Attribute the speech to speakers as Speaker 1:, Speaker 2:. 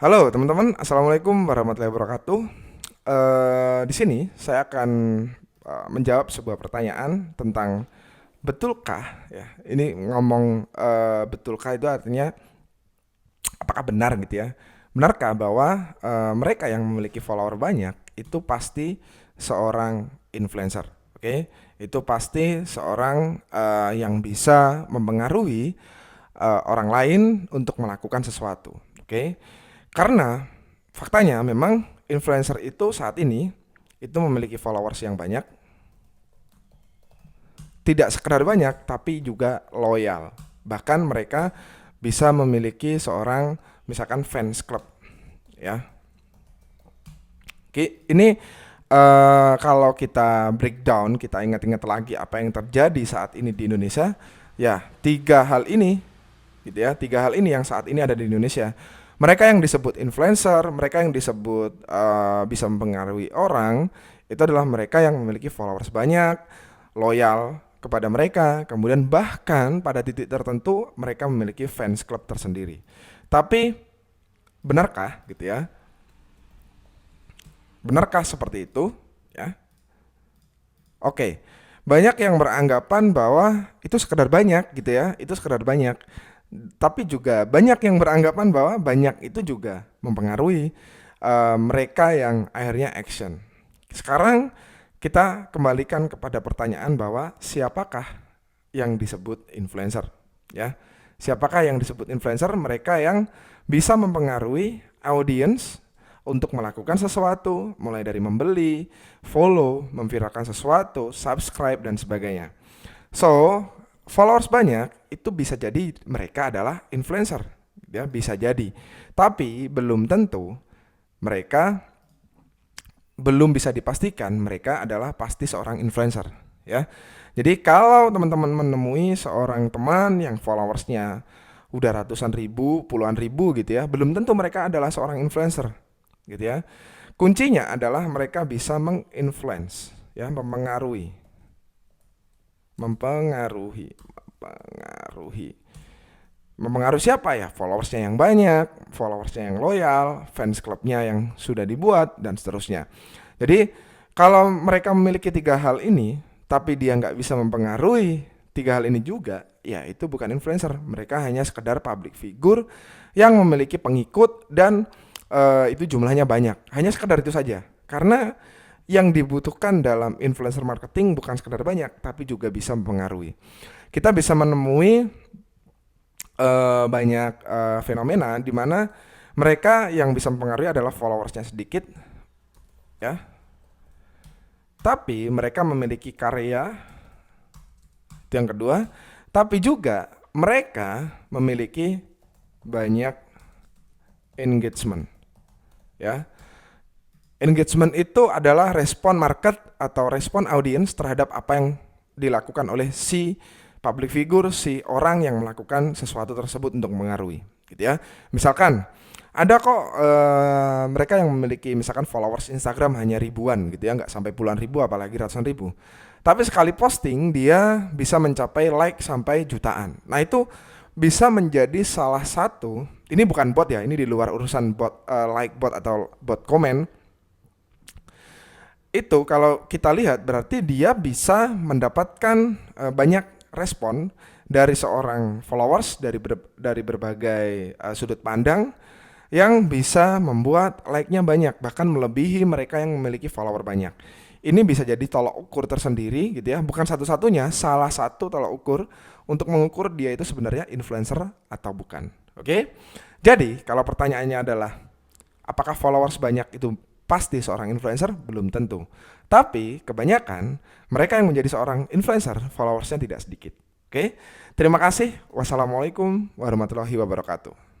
Speaker 1: Halo teman-teman, assalamualaikum warahmatullahi wabarakatuh. Di sini saya akan menjawab sebuah pertanyaan tentang betulkah ya. Ini ngomong betulkah itu artinya apakah benar gitu ya. Benarkah bahwa mereka yang memiliki follower banyak itu pasti seorang influencer? Oke, itu pasti seorang yang bisa mempengaruhi orang lain untuk melakukan sesuatu. Oke, karena faktanya memang influencer itu saat ini itu memiliki followers yang banyak, tidak sekedar banyak tapi juga loyal. Bahkan mereka bisa memiliki seorang misalkan fans club ya. Oke, ini kalau kita breakdown, kita ingat-ingat lagi apa yang terjadi saat ini di Indonesia, ya tiga hal ini gitu ya, tiga hal ini yang saat ini ada di Indonesia. Mereka yang disebut influencer, mereka yang disebut bisa mempengaruhi orang, itu adalah mereka yang memiliki followers banyak, loyal kepada mereka, kemudian bahkan pada titik tertentu mereka memiliki fans club tersendiri. Tapi benarkah gitu ya? Benarkah seperti itu? Ya. Oke. Banyak yang beranggapan bahwa itu sekedar banyak gitu ya, itu sekedar banyak. Tapi juga banyak yang beranggapan bahwa banyak itu juga mempengaruhi mereka yang akhirnya action. Sekarang kita kembalikan kepada pertanyaan bahwa siapakah yang disebut influencer, ya? Siapakah yang disebut influencer? Mereka yang bisa mempengaruhi audiens untuk melakukan sesuatu, mulai dari membeli, follow, memviralkan sesuatu, subscribe dan sebagainya. So, followers banyak itu bisa jadi mereka adalah influencer, ya bisa jadi. Tapi belum tentu mereka belum bisa dipastikan mereka adalah pasti seorang influencer, ya. Jadi kalau teman-teman menemui seorang teman yang followersnya udah ratusan ribu, puluhan ribu gitu ya, belum tentu mereka adalah seorang influencer, gitu ya. Kuncinya adalah mereka bisa menginfluence, ya, mempengaruhi, mempengaruhi, mempengaruhi. Mempengaruhi siapa ya? Followersnya yang banyak, followersnya yang loyal, fans clubnya yang sudah dibuat, dan seterusnya. Jadi kalau mereka memiliki tiga hal ini, tapi dia nggak bisa mempengaruhi tiga hal ini juga, ya itu bukan influencer. Mereka hanya sekedar public figure yang memiliki pengikut dan itu jumlahnya banyak. Hanya sekedar itu saja. Karena yang dibutuhkan dalam influencer marketing bukan sekedar banyak, tapi juga bisa mempengaruhi. Kita bisa menemui banyak fenomena di mana mereka yang bisa mempengaruhi adalah followersnya sedikit, ya, tapi mereka memiliki karya, itu yang kedua, tapi juga mereka memiliki banyak engagement, ya. Engagement itu adalah respon market atau respon audiens terhadap apa yang dilakukan oleh si public figure, si orang yang melakukan sesuatu tersebut untuk mengaruhi, gitu ya. Misalkan ada kok mereka yang memiliki misalkan followers Instagram hanya ribuan gitu ya, nggak sampai puluhan ribu apalagi ratusan ribu. Tapi sekali posting dia bisa mencapai like sampai jutaan. Nah itu bisa menjadi salah satu, ini bukan bot ya, ini di luar urusan bot, like bot atau bot komen. Itu kalau kita lihat berarti dia bisa mendapatkan banyak respon dari seorang followers dari berbagai sudut pandang yang bisa membuat like-nya banyak, bahkan melebihi mereka yang memiliki follower banyak. Ini bisa jadi tolak ukur tersendiri gitu ya, bukan satu-satunya, salah satu tolak ukur untuk mengukur dia itu sebenarnya influencer atau bukan. Oke? Jadi, kalau pertanyaannya adalah apakah followers banyak itu pasti seorang influencer? Belum tentu. Tapi kebanyakan mereka yang menjadi seorang influencer followersnya tidak sedikit. Oke? Terima kasih. Wassalamualaikum warahmatullahi wabarakatuh.